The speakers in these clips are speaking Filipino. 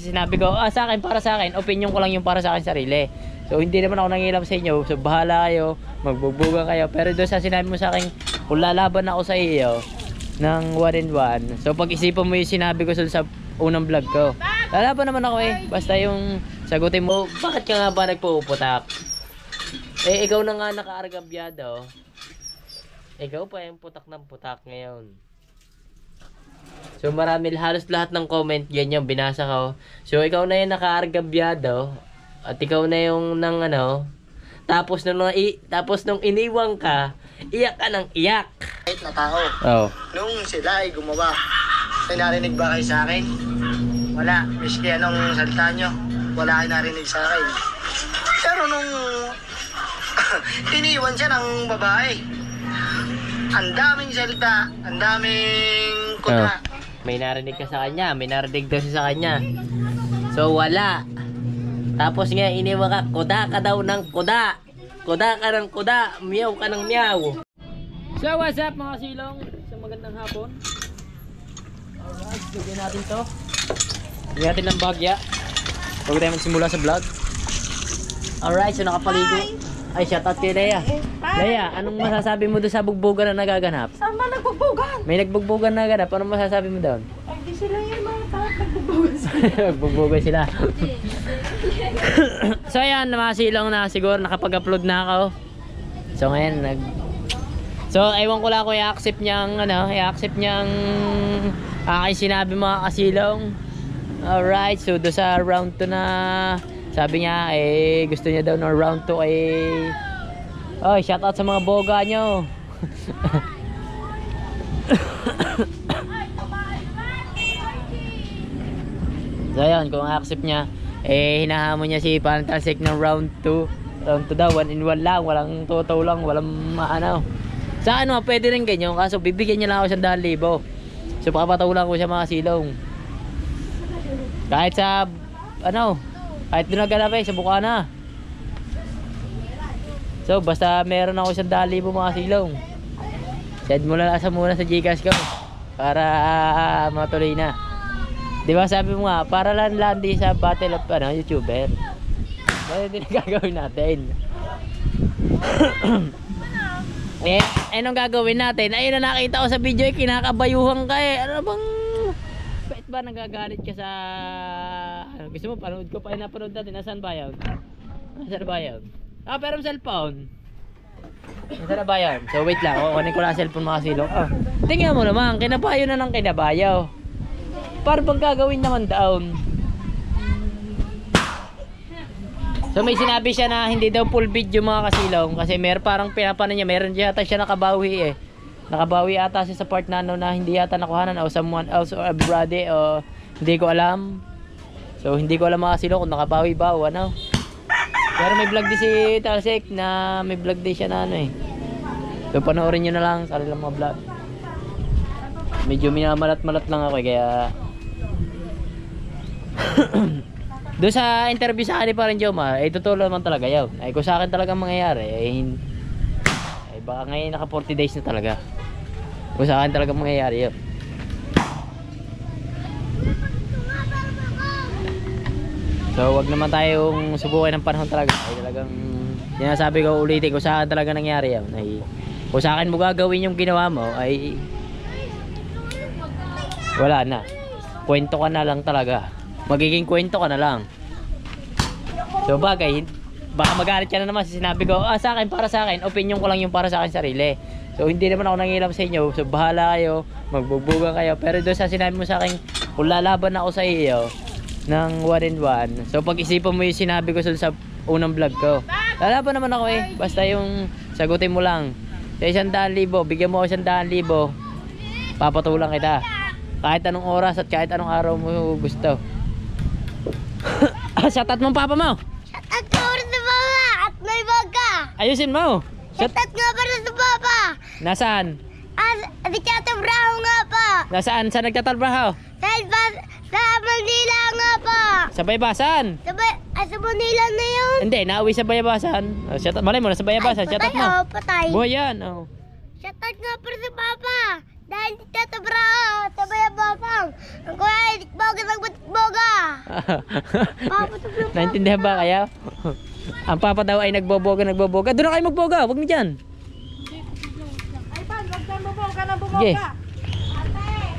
Sinabi ko, sa akin, para sa akin, opinion ko lang yung para sa akin sarili. So hindi naman ako nangialam sa inyo. So bahala kayo, magbugbugan kayo. Pero doon sa sinabi mo sa akin, kung lalaban ako sa iyo ng 1-in-1. So pag-isipan mo yung sinabi ko sa unang vlog ko. Lalaban naman ako eh. Basta yung sagutin mo, bakit ka nga ba nagpuputak? Eh ikaw na nga nakaargabyado. Ikaw pa yung putak ng putak ngayon. So marami, halos lahat ng comment ganyan binasa ko. So ikaw na yung nakaargabyado at ikaw na yung nang ano. Tapos nung iniwang ka, iyak ka ng iyak. Kahit na tao. Oh. Nung sila ay gumawa, may narinig ba kayo sa akin? Wala. Miski anong salita nyo, wala kayo narinig sa akin. Pero nung iniwan siya ng babae, ang daming salita, ang daming kuta. May narinig ka sa kanya, may narinig daw siya sa kanya. So wala. Tapos nga iniwan ka, kuda ka daw ng kuda. Kuda ka ng kuda, miyaw ka ng miyaw. So what's up mga silong? Isang magandang hapon. Alright, bigyan natin to. Bigyan natin ng bagya bago tayo magsimula sa vlog. Alright, so nakapaligo. Ay, shoutout kay Leia. Leia, anong masasabi mo doon sa bugbugan na nagaganap? Saan ba nagbugbugan? May nagbugbugan na naganap. Anong masasabi mo doon? Ay, di sila yung mga tao nagbugbugan sila. Nagbugbugan sila. So ayan, mga silong na siguro nakapag-upload na ako. So ngayon, So ewan ko lang kung i-accept niyang aking sinabi mga kasilong. Alright, so doon sa round 2 na sabi niya, gusto niya daw ng round 2 oh, shoutout sa mga boga nyo. So yun, kung accept niya, hinahamon niya si Pantalsik ng round 2. Round 2 daw, 1-in-1 lang, walang total lang, walang maano. Sa akin pwede rin ganyan, kaso bibigyan niya lang ako 100,000. So papatulang ko siya mga silong. Kahit sa, kahit doon naganap sa Bukana. So basta meron ako 100,000 mga silong. Send mo lang muna sa Gcash ko para matuloy na. Di ba sabi mo nga, para lang di sa battle of YouTuber. Kaya din gagawin natin. Anong gagawin natin? Ayun na nakita ko sa video, kinakabayuhan ka eh. Ano bang bakit ba nagagalit ka sa gusto mo panood ko pa napanood natin? Nasaan ba yun? Nasaan ba yun? Pero cellphone. Nasaan na ba yun? So wait lang, kunin ko lang cellphone mga silong. Tingnan mo naman, kinabayo na ng kinabayo. Para bang gagawin naman down? So may sinabi siya na hindi daw full video mga kasilong kasi parang pinapano niya, meron yata siya nakabawi Nakabawi ata siya sa part na hindi yata nakuhanan o someone else or everybody o hindi ko alam. So hindi ko alam mga kasilong kung nakabawi ba o ano. Pero may vlog din si Talsik na may vlog din siya na So panoorin nyo na lang sa kanilang mga vlog. Medyo minamalat-malat lang ako kaya doon sa interview sa akin pa rin Joma, totoo naman talaga yun. Kung sa akin talagang mangyayari, baka ngayon naka 40 days na talaga. Kung sa akin talagang mangyayari yun. So wag naman tayong subukan ng panahon talaga. Talagang sinasabi ko ulitin, kung sa akin talaga nangyari yun. Kung sa akin mo gagawin yung ginawa mo, wala na. Kwento ka na lang talaga. Magiging kwento ka na lang. So bagay, baka magalit ka na naman sa sinabi ko. Sa akin, para sa akin, opinion ko lang yung para sa akin sarili. So hindi naman ako nangialam sa inyo. So bahala kayo, magbugbugan kayo. Pero doon sa sinabi mo sa akin, kung lalaban ako sa iyo ng 1-in-1. So pag-isipan mo yung sinabi ko sa unang vlog ko. Lalaban naman ako basta yung sagutin mo lang. Sa 100,000, bigyan mo ako 100,000. Papatulang kita. Kahit anong oras at kahit anong araw mo gusto. Shoutout mo papa mo. Shoutout nga para sa papa at may baga. Ayusin mo. Shoutout nga para sa papa. Nasaan? Nagtatrabaho nga pa. Nasaan? Saan nagtatrabaho? Sa Manila nga pa. Sa Bayabasan? Sa Manila na yun. Hindi, nauwi sa Bayabasan. Malay mo na sa Bayabasan. Shoutout mo. Patay. Buhay yan. Shoutout nga para sa papa. Dahil si Tito Brown, sabay ang babang. Ang kuya, boga ng boga. Papa, ito Naintindihan ba kaya? Ang papa daw ay nagboboga. Doon na kayo magboga, huwag mo dyan. Ay, pan, wag kang buboga ng Sige. buboga.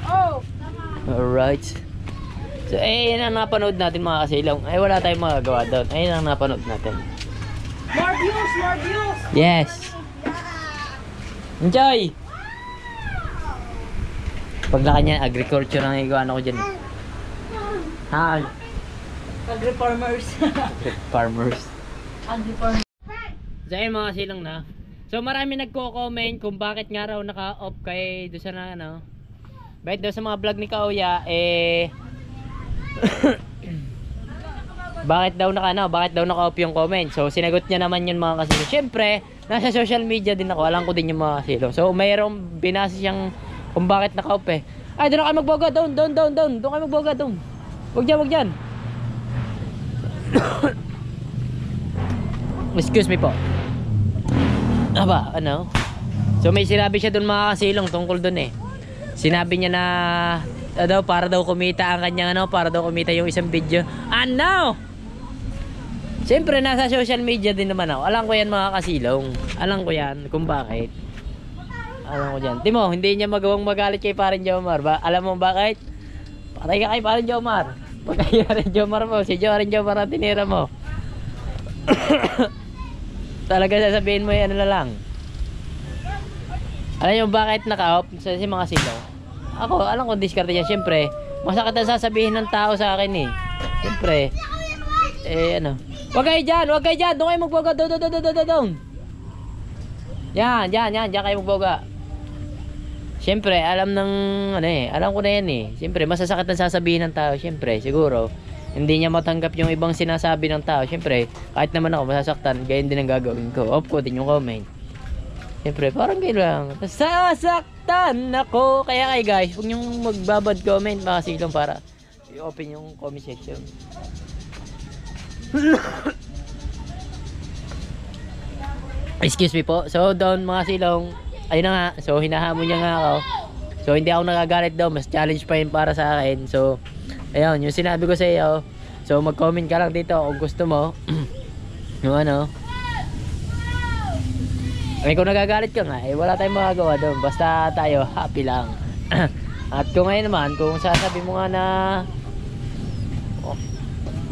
Oh. Alright. So, ayun ang napanood natin mga kasilong. Ay, wala tayong magagawa doon. Ayun ang napanood natin. More views, more views. Yes! Enjoy! Paglaki niya, agriculture ang iguana ko dyan. Hi! Agri-farmers. Farmers. Agri-farmers. So, ayun mga kasilong na. So, marami nagko-comment kung bakit nga raw naka-off kay doon sa na, ano. Bakit daw sa mga vlog ni Kauya, bakit daw naka-off yung comment. So sinagot niya naman yun mga kasilo. Syempre, nasa social media din ako. Alam ko din yung mga kasilo. So mayroong binasa siyang kung bakit naka-off eh. Ay, doon kayo magboga. Doon. Doon kayo magboga. Doon. Wag dyan. Excuse me po. Aba, ano? So may sinabi siya doon mga kasilong tungkol doon eh. Sinabi niya na para daw kumita ang kanyang para daw kumita yung isang video. Ano? Siyempre nasa social media din naman ako. Alam ko yan mga kasilong. Alam ko yan kung bakit. Alam ko yan. Timo, hindi niya magawang magalit kay Parin Jomar ba? Alam mo bakit? Patay ka kay Parin Jomar. Pagkaya rin Jomar mo, si Parin Jomar ang tinira mo. Talaga sasabihin mo yan na lang. Alam niyo bakit naka-off sa mga silaw? Ako, alam ko diskarte niya. Siyempre, masakit ang sasabihin ng tao sa akin eh. Siyempre, ano. Huwag kayo dyan. Doon kayo magboga. Doon. Yan kayo magboga. Siyempre, alam ko na yan eh. Siyempre, masasakit ang sasabihin ng tao. Siyempre, siguro, hindi niya matanggap yung ibang sinasabi ng tao. Siyempre, kahit naman ako masasaktan, gayon din ang gagawin ko. Off ko din yung comment. Siyempre, parang gano'n lang. Sasaktan ako. Kaya kayo guys, huwag niyong magbabad comment mga silong para i-open yung comment section. Excuse me po. So, doon mga silong, ayun na nga. So, hinahamon niya nga ako. So, hindi ako nagagalit daw. Mas challenge pa yun para sa akin. So, ayun, yung sinabi ko sa iyo. So, mag-comment ka lang dito kung gusto mo. Yung ano. Ay, kung nagagalit ka nga, wala tayong magagawa doon. Basta tayo, happy lang. At kung ngayon naman, kung sasabi mo nga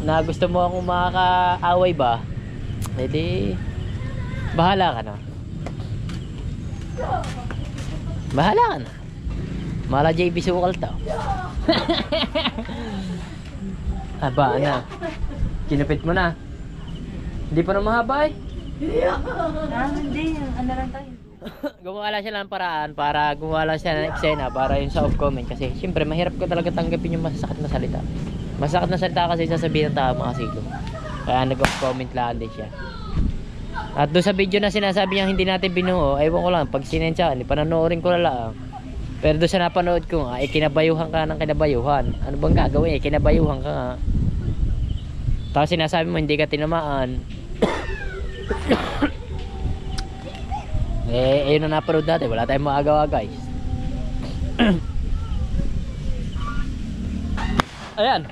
na gusto mo akong makakaaway ba, edi, bahala ka na. Mala JB Sukal to. Aba, ano? Kinupit mo na. Hindi pa na mahaba eh. Hindi. Ano lang tayo. Gumawa lang siya ng paraan para gumawa lang siya ng eksena para yung sa off comment kasi siyempre mahirap ko talaga tanggapin yung masakit na salita. Masakit na salita kasi sasabihin ng tao mga siglo. Kaya nag-off comment lang din siya. At doon sa video na sinasabi niya hindi natin binuo, ewan ko lang, pag sinensya, panonoorin ko na lang. Pero doon sa napanood ko nga, kinabayuhan ka ng kinabayuhan. Ano bang gagawin? Kinabayuhan ka nga. Tapos sinasabi mo hindi ka tinamaan. Ayun na napanood natin. Wala tayong maagawa guys. Ayan.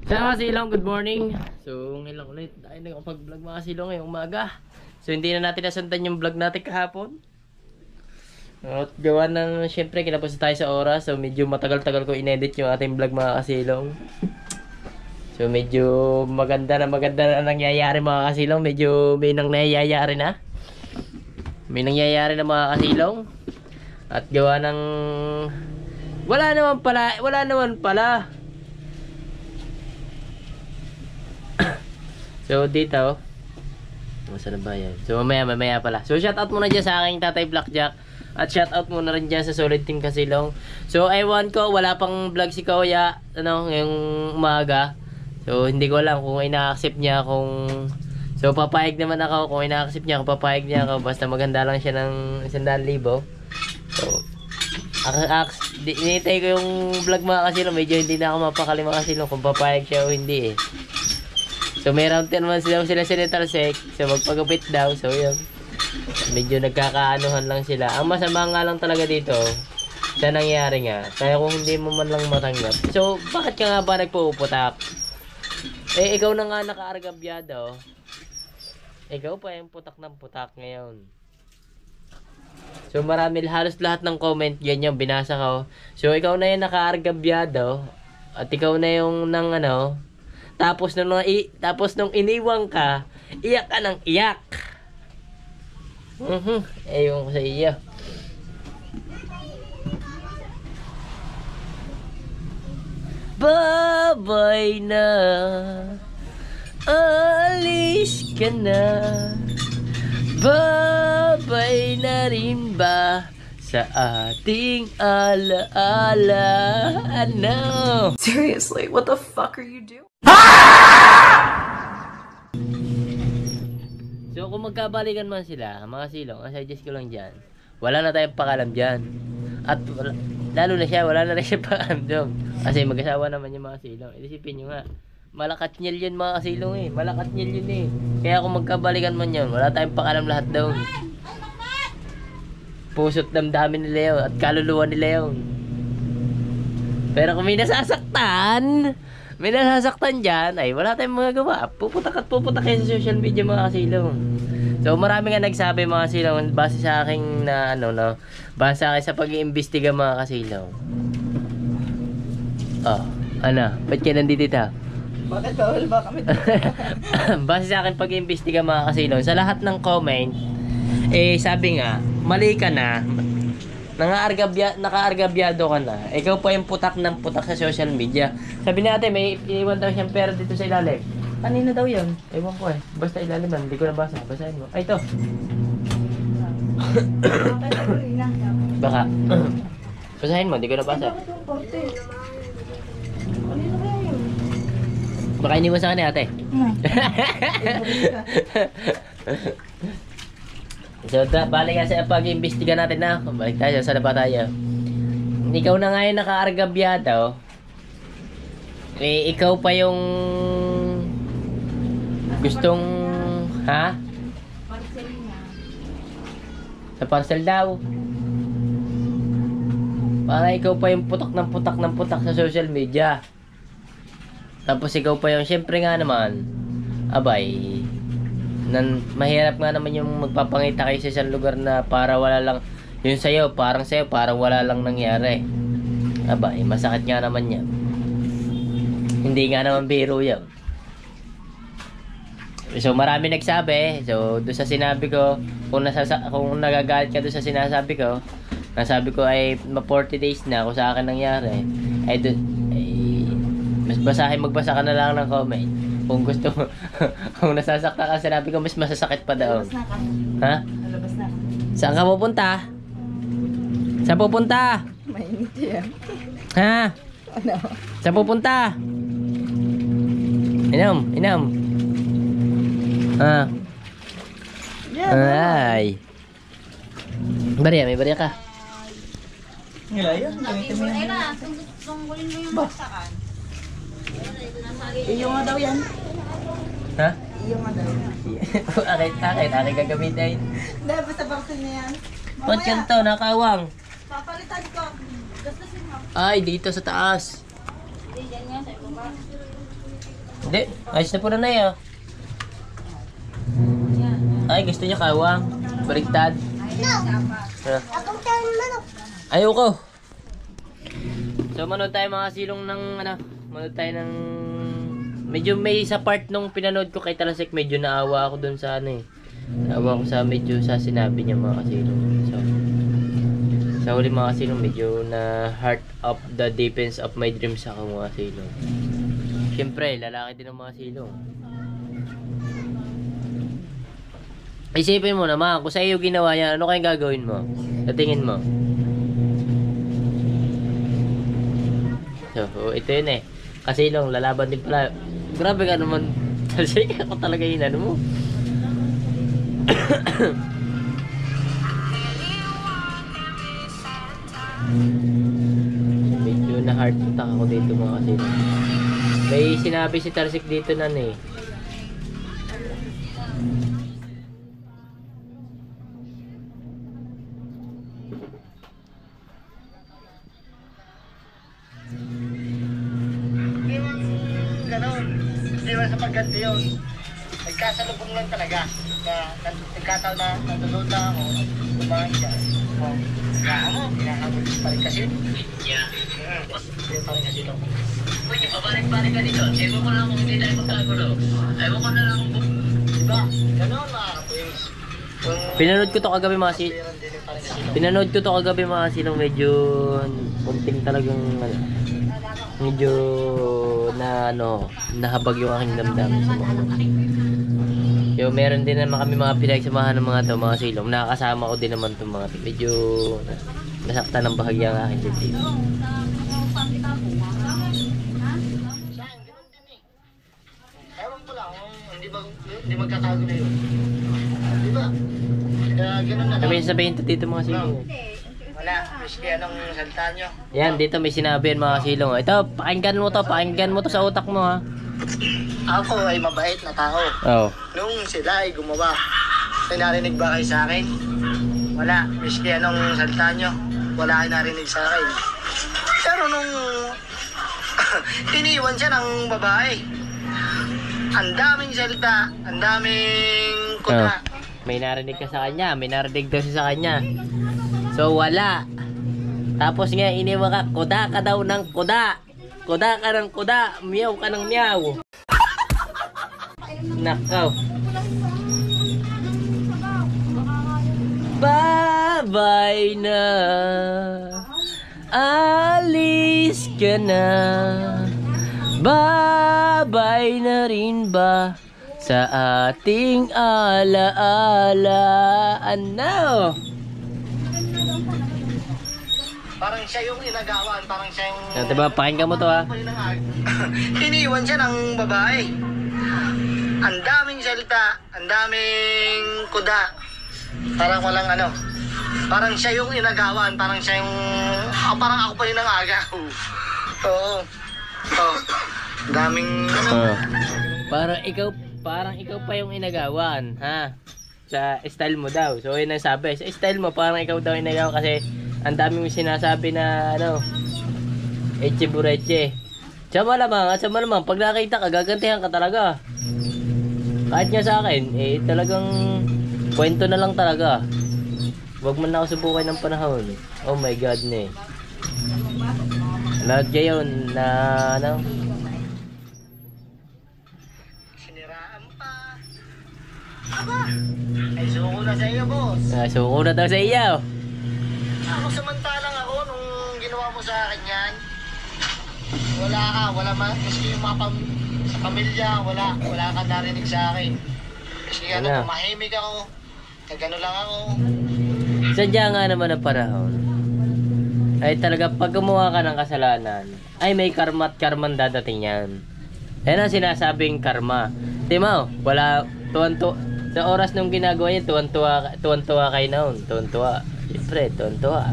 So mga silong, good morning. So ngayon ulit tayo nagpag-vlog mga silong ngayong umaga. So hindi na natin nasundan yung vlog natin kahapon. At gawa ng syempre kinapos tayo sa oras. So medyo matagal-tagal ko inedit yung ating vlog mga kasilong. So medyo maganda na nangyayari mga kasilong. Medyo may nangyayari na. May nangyayari na mga kasilong. At gawa ng wala naman pala. So dito saan na ba yan? So mamaya pala. So shoutout muna dyan sa aking tatay Blackjack. At shoutout muna rin dyan sa Solid Team Kasilong. So ewan ko, wala pang vlog si Kauya ngayong umaga. So hindi ko alam kung ina-accept niya so papayag naman ako kung ina-accept niya, kung papayag niya ako. Basta maganda lang siya ng 100,000. So Inintay ko yung vlog mga kasilong. Medyo hindi na ako mapakali mga kasilong kung papayag siya o hindi eh. So may round 10 man sila Senator Sek. So magpagupit daw. So yun. Medyo nagkakaanuhan lang sila. Ang masama nga lang talaga dito sa nangyari nga. Kaya kung hindi mo man lang matanggap. So bakit ka nga ba nagpuputak? Eh ikaw na nga nakaargabyado. Ikaw pa yung putak ng putak ngayon. So marami, halos lahat ng comment ganyan binasa ko. So ikaw na yung nakaargabyado at ikaw na yung nang ano, tapos nung iniwang ka, iyak ka ng iyak. Ewan ko sa iyo. Babay na, alis ka na. Babay na rin ba sa ating alaala? Ano? Seriously, what the fuck are you doing? So kung magkabalikan man sila, mga silong, ang suggest ko lang dyan, wala na tayong pakalam dyan. At lalo na siya, wala na rin siya pakalam dyan. Kasi mag-asawa naman yung mga silong. Isipin nyo nga, malakat nyel yun mga kasilong eh. Malakat nyel yun eh. Kaya kung magkabalikan man yun, wala tayong pakalam lahat daw. Puso't damdamin nila yun at kaluluwa nila yun. Pero kung may nasasaktan dyan, ay wala tayong magagawa. Puputak at puputak kayo sa social media mga kasilong. So marami nga nagsabi mga kasilong base sa aking na base sa akin sa pag-iimbestiga mga kasilong. Oh, ano? Ba't ka nandito ito? Bakit bawal ba kami? Base sa akin pag-iimbestiga mga kasilong, sa lahat ng comment, eh sabi nga, mali ka na, nakaargabyado ka na, ikaw pa yung putak ng putak sa social media. Sabi natin, may iwan daw siyang pera dito sa ilalim. Kanina daw yun? Ewan ko eh. Basta ilalim lang, hindi ko nabasa. Basahin mo. Ay, ito. Baka. Basahin mo, hindi ko nabasa. Baka iniwan sa kanya ate. So, balik nga sa pag-iimbestiga natin na. Balik tayo, saan na ba tayo? Ikaw na nga yung nakaargabyado. Eh, ikaw pa yung gustong, ha? Parcel niya. Sa parcel daw. Para ikaw pa yung putak ng putak sa social media. Tapos ikaw pa yung, syempre nga naman, abay, mahirap nga naman yung magpapangita kayo sa isang lugar na para wala lang, yun sa'yo, parang wala lang nangyari. Abay, masakit nga naman yan. Hindi nga naman biro yan. So marami nagsabi, so doon sa sinabi ko, kung nagagalit ka doon sa sinasabi ko, nasabi ko ay 40 days na kung sa akin nangyari, ay doon, mas magbasa ka na lang ng comment. Kung gusto mo, kung nasasaktan ka, sinabi ko mas masasakit pa daw. Labas na ka. Ha? Labas na ka. Saan ka pupunta? Saan pupunta? Mainit yan. Ha? Ano? Saan pupunta? Inom. Ha? Ay. Barya, may barya ka. Ngayon, gamitin mo yan. Iyo nga daw yan. Ha? Iyo nga daw yan. Akin gagamitin. Hindi, basta baksin niya yan. Ba't ganito, nakawang? Papalitan ko. Gastusin mo. Ay, dito sa taas. Hindi, ayos na po na yun. Ay, gusto niya kawang. Baliktad. Akong tayo manok. Ayoko. So, manood tayo mga silong ng, manood tayo ng, medyo may sa part nung pinanood ko kay Talasek, medyo naawa ako dun sa naawa ako sa medyo sa sinabi niya mga kasilong. So, sa huli mga kasilong, medyo na heart of the defense of my dreams ako mga kasilong. Siyempre, lalaki din ang mga silong. Isipin mo naman, kung sa iyo ginawa yan, ano kayang gagawin mo? Sa tingin mo? So, ito yun eh. Kasilong, lalaban din pala. Grabe ka naman. Kasi ako talaga yun, ano mo? Medyo na heart attack ako dito mga kasilong. May sinabi si Tarsik dito na eh. Hindi man gano'n. Hindi man sa pagganti yun. Nagkasalubong lang talaga. Nagkataon na nandun na ako. Kumain siya. Kaya mo, pinakamulis pa rin kasi. Yeah. Hindi pa rin kasi ito. Pwede, pabalik-balik ka dito. Ewan ko lang kung hindi tayo magkagulo. Ewan ko na lang kung... Diba? Gano'n mga kapwis. Pinanood ko to kagabi mga si... Pinanood ko to kagabi mga silong medyo... Kunting talagang... Medyo... Na ano... Nahabag yung aking damdamin sa mga... Yo, meron din naman kami mga pinagsamahan ng mga to, mga silong. Nakakasama ko din naman itong mga to. Medyo... Nasaktan ng bahagya ang aking dito. Ewan ko lang, hindi magkakago na yun. Diba? Kaya gano'n na Kami lang. sabihin to dito mga silong. Wala, miski anong salta nyo. Yan, dito may sinabi yan mga silong. Ito, pakinggan mo to sa utak mo ha. Ako ay mabait na tao. Oo. Nung sila ay gumawa, may narinig ba kayo sa akin? Wala, miski anong salta nyo, wala kayo narinig sa akin. Pero nung iniwan siya ng babae, ang daming salta, ang daming kuta. May narinig ka sa kanya, may narinig daw siya sa kanya. So wala. Tapos nga iniwan ka, kuda ka daw ng kuda. Kuda ka ng kuda, miyaw ka ng miyaw. Nakaw. Bye-bye na. Alis ka na. Bye-bye na rin ba sa ating alaala? Ano? Parang siya yung inagawan, parang siya yung... Diba, pakinggan mo to ha. Iniwan siya ng babae. Ang daming salita, ang daming kuda. Parang walang ano. Parang siya yung inagawan, parang siya yung... parang ako pa yung nangagaw. Oo. Oo. Daming ano. Parang ikaw pa yung inagawan, ha? Sa style mo daw. So yun ang sabi. Sa style mo, parang ikaw daw inagawan kasi ang dami mong sinasabi na ano, eche bureche. Sa malamang, pag nakita ka, gagantihan ka talaga. Kahit nga sa akin, eh talagang kwento na lang talaga. Huwag man na ako subukan ng panahon. Oh my God, ne. Lahat gayon na ano, Siniraan pa. Aba! Ay suko na sa iyo, boss. suko na daw sa iyo. Ako samantalang ako nung ginawa mo sa akin yan. Wala maski yung mga sa pamilya, wala ka narinig sa akin. Kasi ano, Wala. tumahimik ako. Nagano lang ako. Sadya nga naman ang panahon. Ay talaga pag gumawa ka ng kasalanan, ay may karma at karman dadating yan. Yan ang sinasabing karma. Di mo, wala sa oras nung ginagawa niya, tuwan-tuwa kayo noon. Tuwan-tuwa. Siyempre, tuwan-tuwa.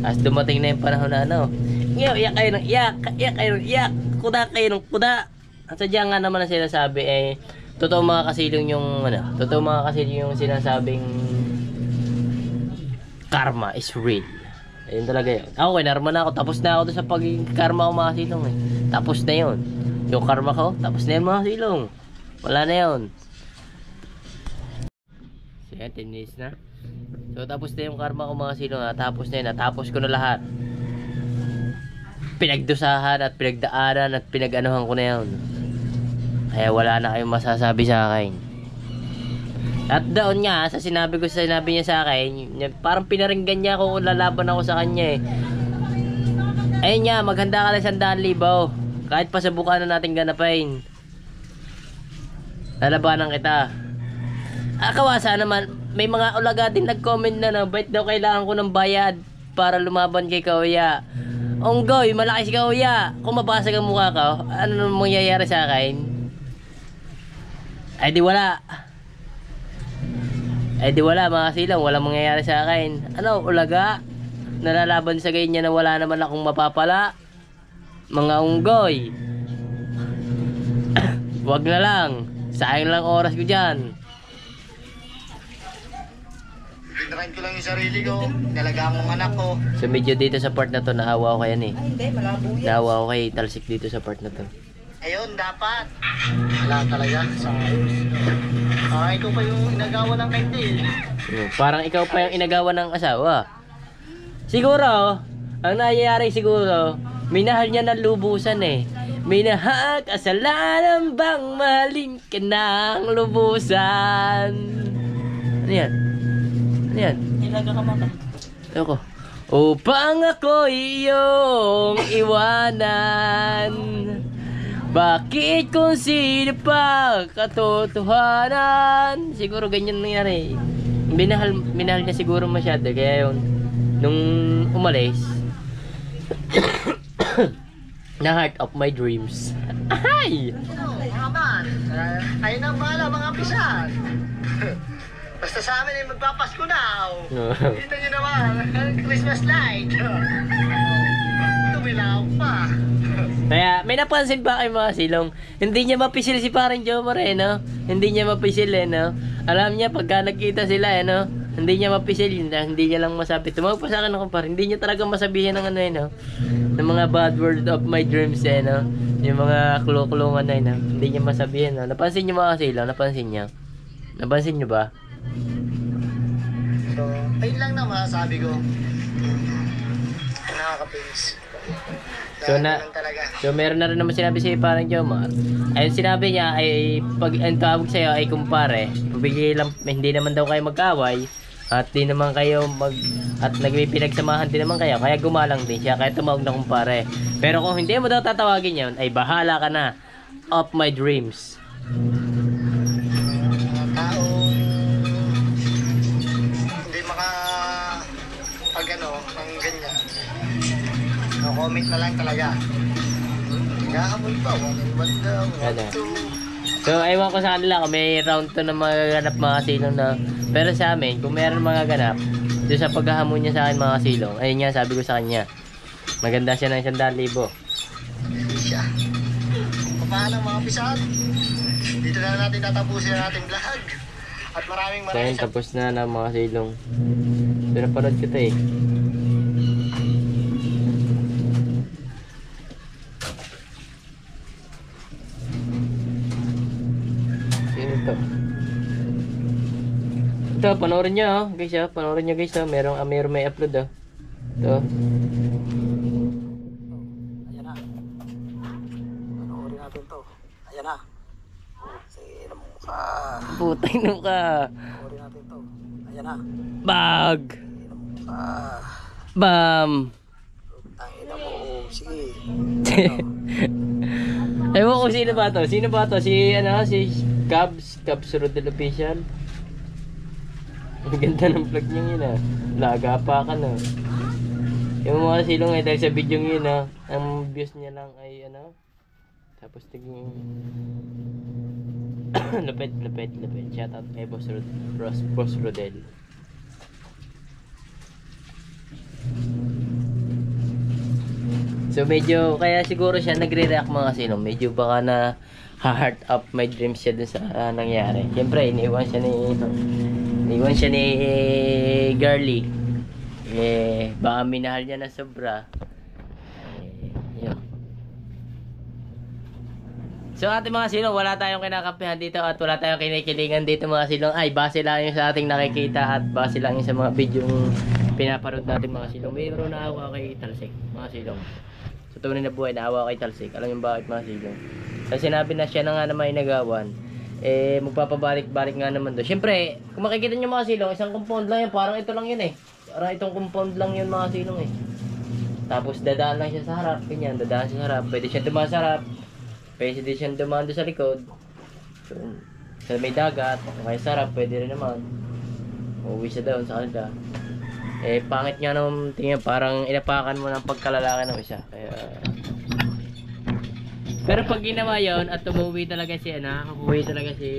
As dumating na yung panahon na ano, iyak kayo ng iyak, kuda kayo ng kuda. At sadya nga naman ang sinasabi totoo mga kasilong yung sinasabing karma is real. Ayun talaga yun. Ako, kinarma na ako. Tapos na ako doon sa pag-karma ko mga silong eh. Tapos na yun. Yung karma ko, tapos na yun mga silong. Wala na yun. So yan, 10 minutes na. So tapos na yung karma ko mga silong. Tapos na yun. Natapos ko na lahat. Pinagdusahan at pinagdaanan at pinag-anuhan ko na yun. Kaya wala na kayong masasabi sa akin. At doon nga, sinabi niya sa akin, parang pinaringgan niya ako kung lalaban ako sa kanya eh. Ayun nga, maghanda ka ng 100,000. Kahit pasabukan na natin ganapin. Lalabanan kita. Kawasa naman, may mga ulaga din nag-comment na bait daw kailangan ko ng bayad para lumaban kay Kauya. Onggoy, malaki si Kauya. Kung mabasag ang mukha ko, ano nang mangyayari sa akin? Ay di wala. Mga silang, walang mangyayari sa akin. Ano, ulaga? nalalaban sa ganyan na wala naman akong mapapala. Mga unggoy. Wag na lang. Sayang lang oras ko dyan. Pinrain ko lang yung sarili ko. Nalagaan ko ang anak ko. So medyo dito sa part na to, naawa ko yan eh. Ay, hindi, malabo yan. Naawa ko kay Talsik dito sa part na to. Ayun, dapat. Wala talaga. Sa ayos. Ikaw pa yung inagawa ng hindi. Parang ikaw pa yung inagawa ng asawa. Siguro, ang nangyayari siguro, minahal niya ng lubusan eh. Minahal, kasalanan bang mahalin ka ng lubusan? Ano yan? Ano yan? Ilaga ka maka. Ako. Upang ako iyong iwanan. Bakit kung sino pa katotohanan? Siguro ganyan nangyari. Minahal niya siguro masyado. Kaya yun, nung umalis, na heart of my dreams. Ay! Mga man. Ayun ang bahala mga pisan. Basta sa amin ay magpapasko na. Kita nyo naman. Christmas light. Tumilaw pa. Kaya may napansin ba kayo mga silong? Hindi niya mapisil si parang Joe Moreno. Hindi niya mapisil eh, no? Alam niya pagka nagkita sila eh, no? Hindi niya mapisil yun. Hindi niya lang masabi. Tumawag pa sa akin ako par. Hindi niya talaga masabihin ng ano eh, no? Ng mga bad word of my dreams eh, no? Yung mga kulungan na eh, no? Hindi niya masabihin, no? Napansin niyo mga silong? Napansin niya? Napansin niyo ba? So, ayun lang na masasabi ko. Nakaka-pains. So meron na rin naman sinabi si parang Jomar. Ayun sinabi niya ay pag ang tawag sa'yo ay kumpare. Pabigay lang, hindi naman daw kayo mag-away. At di naman kayo at nagpipinagsamahan din naman kayo. Kaya gumalang din siya. Kaya tumawag na kumpare. Pero kung hindi mo daw tatawagin yun, ay bahala ka na. Of my dreams. Mga taong hindi pag ano, ng ganyan. No comment na lang talaga. Nagahamon pa, 1 daw, 1, 2. So ewan ko sa kanila kung may round 2 na magaganap mga silong na. Pero sa amin, kung meron mga ganap, doon sa paghahamon niya sa akin mga silong, ayun nga sabi ko sa kanya. Maganda siya ng 100,000. Hindi siya. Paano mga pisan? Dito na natin tatapusin ang ating vlog. At maraming So ayun, tapos na ng mga silong. So napanood ko ito eh. Sino ito? Ito, panoorin nyo guys ah. Panoorin nyo guys ah. Merong may upload ah. Ito. Ayan na. Panoorin natin to. Ayan na. Sino mo ka? Putay nung ka. Panoorin natin to. Ayan na. Bag! Sino mo ka? Bam! Tangina mo. Sige. Ewan ko sino ba to? Sino ba to? Si Cubs Rodel Official. Ang ganda ng vlog niya yun ah. Laga pa ka na. Yung mga silong ay dahil sa video yun ah. Ang views niya lang ay ano. Tapos tignan lapit. Shout out kay Boss Rodel. So medyo, kaya siguro siya nagre-react mga silong. Medyo baka na heart up my dreams siya dun sa nangyari. Siyempre, iniwan siya ni Girly. Baka minahal niya na sobra. Yun. So ating mga silong, wala tayong kinakampihan dito at wala tayong kinikilingan dito mga silong. Ay, base lang yung sa ating nakikita at base lang yung sa mga video pinaparod natin mga silong. Mayroon na awa kay Talsik mga silong. Sa tunay na buhay, naawa kay Talsik. Alam yung bakit mga silong? Kasi sinabi na siya na nga naman inagawan. Magpapabalik-balik nga naman doon. Siyempre, kung makikita nyo mga silong, isang compound lang yan. Parang ito lang yun eh. Parang itong compound lang yun mga silong eh. Tapos dadaan lang siya sa harap. Ganyan, dadaan siya sa harap. Pwede siya dumaan sa harap. Pwede siya dumaan doon sa likod. So, sa may dagat, kaya sa harap, pwede rin naman. Uuwi siya doon sa kanila. Pangit nga naman tingin, parang inapakan mo ng pagkalalaki ng isa. Kaya... Pero pag ginawa yun at umuwi talaga siya uuwi talaga si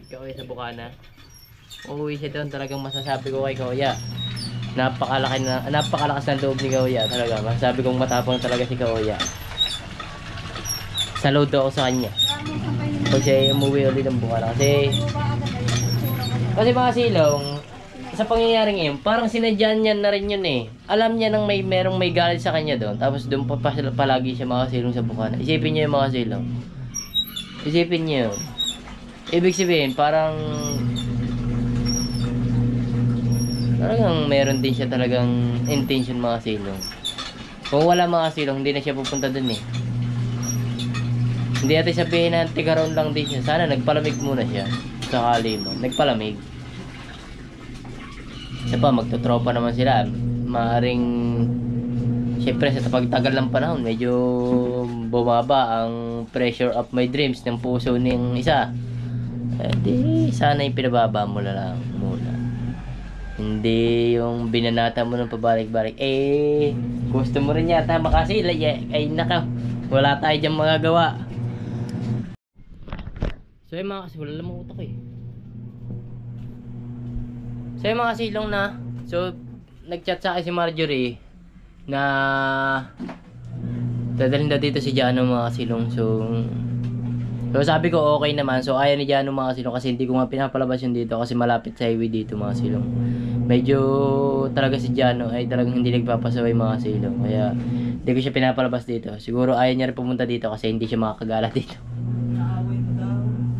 Kuya sa Bukana. Uuwi siya doon, talagang masasabi ko kay Kuya. napakalakas ng loob ni Kaoya talaga. Masasabi kong matapang talaga si Kaoya. Saludo ako sa kanya. Pag siya umuwi ulit ng Bukara. Kasi mga silong, sa pangyayaring yun, parang sinadyan niya na rin yun eh. Alam niya nang merong may galit sa kanya doon. Tapos doon pa palagi siya mga silong sa Bukana. Isipin niyo yung mga silong. Isipin niyo yun. Ibig sabihin, parang meron din siya talagang intention mga silong. Kung wala mga silong, hindi na siya pupunta doon eh. Hindi natin sabihin na tigaroon lang din siya. Sana nagpalamig muna siya. Sakali mo. Nagpalamig. Isa pa, magtotropa naman sila. Maaring siyempre sa pagtagal ng panahon, medyo bumaba ang pressure of my dreams ng puso ng isa. Di sana yung pinababa mo na lang muna. Hindi yung binanata mo ng pabalik-balik. Gusto mo rin yata makasila. Ay naka, wala tayo dyan magagawa. So yung mga kasi wala lamang utak eh. So yung mga silong na, so nagchat sa akin si Marjorie na dadalhin daw dito si Jano mga silong. So sabi ko okay naman. So ayaw ni Jano mga silong kasi hindi ko nga pinapalabas yun dito kasi malapit sa highway dito mga silong. Medyo talaga si Jano ay talagang hindi nagpapasaway mga silong. Kaya hindi ko siya pinapalabas dito. Siguro ayaw niya rin pumunta dito kasi hindi siya makakagala dito.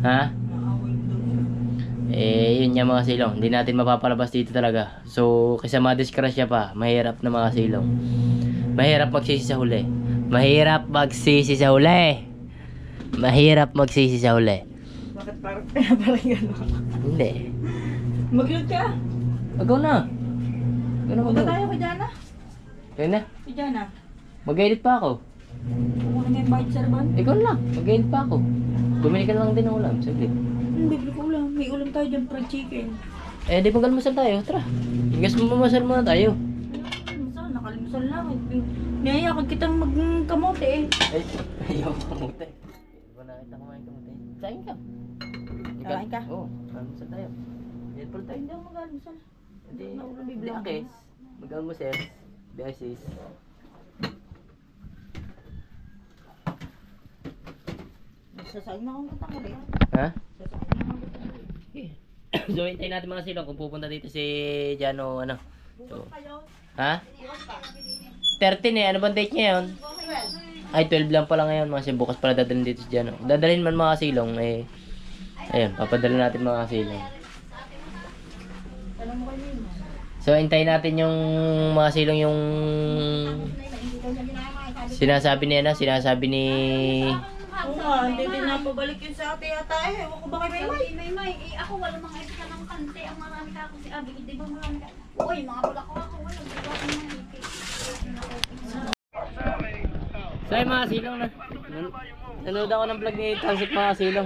Ha? Yun nga mga silong. Hindi natin mapapalabas dito talaga. So kaysa madiskrasya pa, mahirap na mga silong. Mahirap magsisi sa huli. Mahirap magsisi sa huli. Mahirap magsisi sa huli. Bakit parang gano'n? Hindi. Mag-load ka. Agaw na. Punta tayo kay Jana. Kaya na. Kay Jana. Mag-edit pa ako. Kung ano yung bite serban? Ikaw na lang. Mag-edit pa ako. Bumili ka lang din ng ulam. Saglit. Bibili ko ulam. May ulam tayo dyan, fried chicken. Di mag-almusal tayo. Tara. Igas mo mamasal muna tayo. Saan? Nakalimutan lang. Niyayakag kitang magkamote eh. Ayaw kamuti. Di ba nakita kumain kamuti? Sain ka. Kain ka? Oo. Almusal tayo. Edit pa tayo. Hindi ako mag-almusal. Hindi akis. Mag-almusal. Beses. Sasain na akong katangali. Ha? So hintayin natin mga silong kung pupunta dito si Jano ano. So, ha? 13 ano bang date niya yun? Ay 12 lang pala ngayon mga silong. Bukas pala dadalhin dito si Jano. Dadalhin man mga silong ayun, papadala natin mga silong. So hintayin natin yung mga silong yung sinasabi ni Oo nga, hindi din napabalik yun sa ate yata eh. Ewan ko ba kay Maymay? Ako wala mga ito ka ng kante. Ang marami ka ako si Abi. Di ba marami ka? Uy, mga bulak ko ako. Wala. Di ba ako mga ipit? So ay mga silong na. Nanood ako ng vlog ni Talsik mga silong.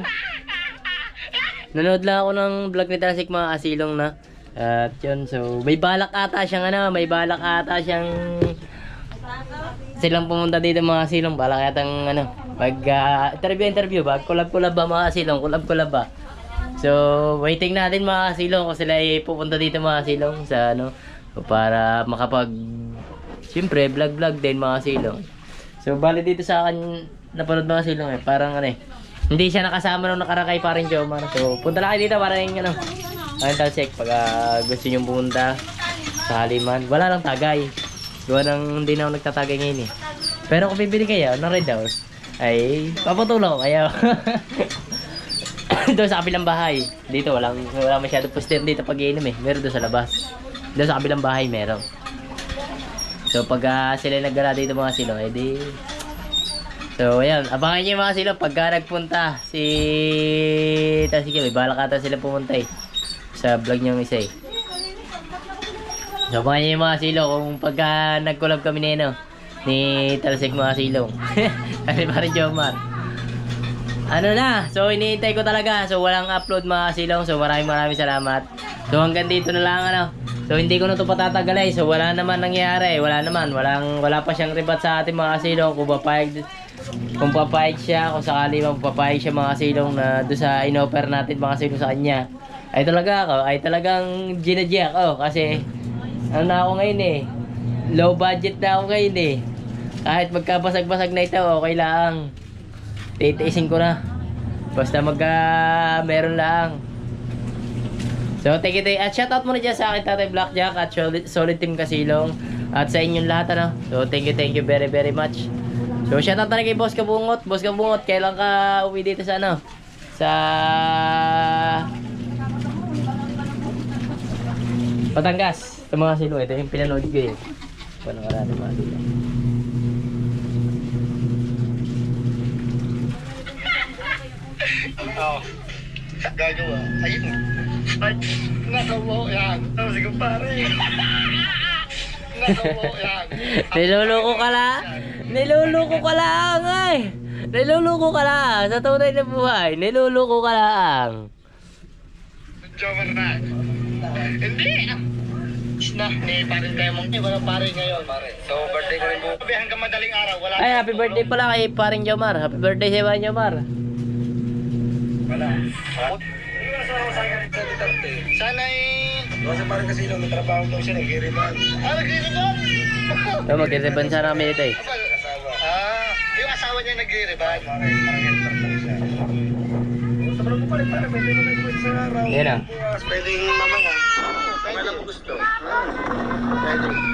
Nanood lang ako ng vlog ni Talsik mga silong na. At yun, so may balak ata siyang silang pumunta dito mga silong. Balak yatang pag interview ba? Collab ba mga silong? Collab ba? So waiting natin mga silong kung sila ay pupunta dito mga silong sa para makapag siyempre vlog din mga silong. So bali dito sa akin napanood mga silong parang hindi siya nakasama nung nakarakay pa rin Jomar. So punta lang kayo dito para yung Mental check pag gusto nyo pumunta sa Haliman. Wala lang tagay. Gawa nang hindi na ako nagtatagay ngayon eh. Pero kung bibili kayo ng Red House, ay papatulong ko kayo. Doon sa kabilang bahay. Dito wala masyado poster dito pag iinom eh. Meron doon sa labas. Doon sa kabilang bahay meron. So pag sila naggala dito mga silong, edi so ayan, abangan nyo mga silong pagka nagpunta si sige, may balak ata sila pumunta sa vlog niyang isa So abangan nyo mga silong kung pagka nag-collab kami ni Talsik mga silong. Kasi parang Jomar. So iniintay ko talaga. So walang upload mga silong. So maraming salamat. So hanggang dito na lang So hindi ko na ito patatagalay. So wala naman nangyari. Wala pa siyang ribat sa ating mga silong. Kung papayag siya, kung sakali magpapayag siya mga silong na doon sa in-offer natin mga silong sa kanya. Ay talagang ginadya ako kasi ano na ako ngayon eh. Low budget na ako ngayon eh. Kahit magkabasag-basag na ito, okay lang. Titiisin ko na. Basta meron lang. So, thank you. At shoutout muna dyan sa akin, Tatay Blackjack at Solid Team Kasilong. At sa inyong lahat, ano. So, thank you very, very much. So, shoutout na rin kay Boss Kabungot. Boss Kabungot, kailan ka uwi dito sa ano? Sa Batangas. Sa mga silo. Ito yung pinanood ko eh. Paano ka natin mga silo. Oo. Gagawa. Ayun. Ay, nakawo yan. Tapos ko pare. Nakawo yan. Niluloko ka lang. Niluloko ka lang ay. Niluloko ka lang. Sa tunay na buhay, niluloko ka lang. Jomar na. Hindi. Na, ni pare tayo mong wala pare ngayon, pare. So, birthday ko rin bukas. Sabi hanggang madaling araw, wala. Ay, happy birthday pala kay paring Jomar. Happy birthday sa iba Jomar. Wala. Sana kasi parang kasi may trabaho daw siya, nag-i-reban. Nag-i-reban? So, mag-reban sana kami dito eh. Yung asawa niya nag-i-reban. Parang helper lang siya. Sobrang ko pala, parang pwede naman po sa araw. Yan ah. Pwedeng mamanga. Pwede mo gusto.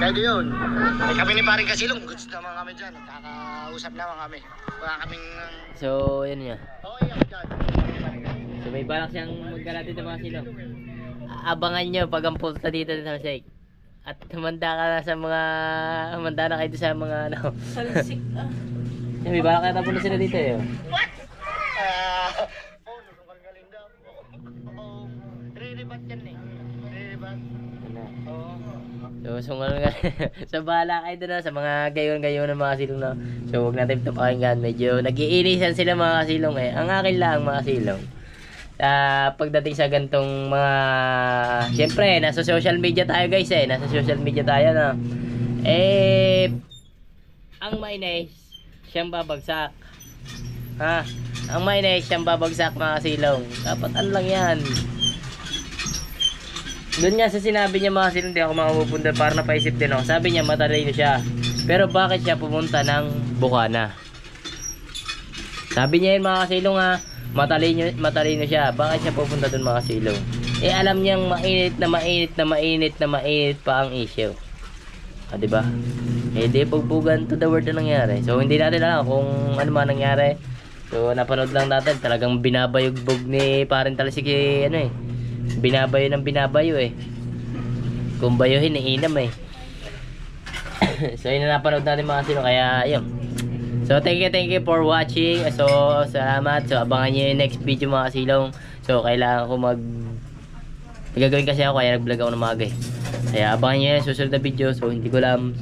Pwede yun. Eh, kami ni paring Kasilong, gusto naman kami dyan. Kakausap naman kami. Wala kaming... So, yan niya. Okay, ako dyan. So, may balak siyang magkalati sa mga silo. Abangan nyo pag ang punta dito sa Shake. At humanda ka na sa mga... Humanda na kayo sa mga ano. Salsik ah. May balak kaya tapos na sila dito eh. What? Galing daw. Oo. Re-rebat yan eh. Re-rebat. Oo. So, sungal nga. So, bahala kayo doon sa mga gayon-gayon ng mga silong na. So, huwag natin ito pakinggan. Medyo nag-iinisan sila mga silong eh. Ang akin lang mga silong. Pagdating sa gantong mga... Siyempre, nasa social media tayo guys eh. Nasa social media tayo na. Eh... Ang mainis, siyang babagsak. Ha? Ang mainis, siyang babagsak mga silong. Dapat ano lang yan. Doon nga sa sinabi niya mga silong, di ako makapupunta para napaisip din ako. Sabi niya matalino siya. Pero bakit siya pumunta ng Bukana? Sabi niya yun mga silong ha, matalino siya. Bakit siya pupunta doon mga silong? Eh alam niyang mainit pa ang issue. Ah, diba? Eh di pagbugan to the world na nangyari. So hindi natin alam kung ano man nangyari. So napanood lang natin, talagang binabayugbog ni parang Talsik ano eh. Binabayo ng binabayo eh. Kung bayuhin, inam eh. So yun na napanood natin mga sino, kaya yun. So thank you for watching. So salamat. So abangan nyo yung next video mga silong. So kailangan ko gagawin kasi ako, kaya nag-vlog ako ng maaga eh. Kaya abangan nyo yung susunod na video. So hindi ko alam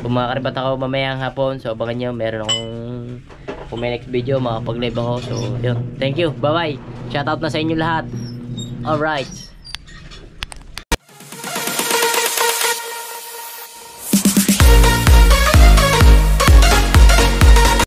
kung makakaripat ako mamayang hapon. So abangan nyo, meron akong kung may next video makapag-live ako. So yun, thank you, bye bye. Shoutout na sa inyo lahat. Alright.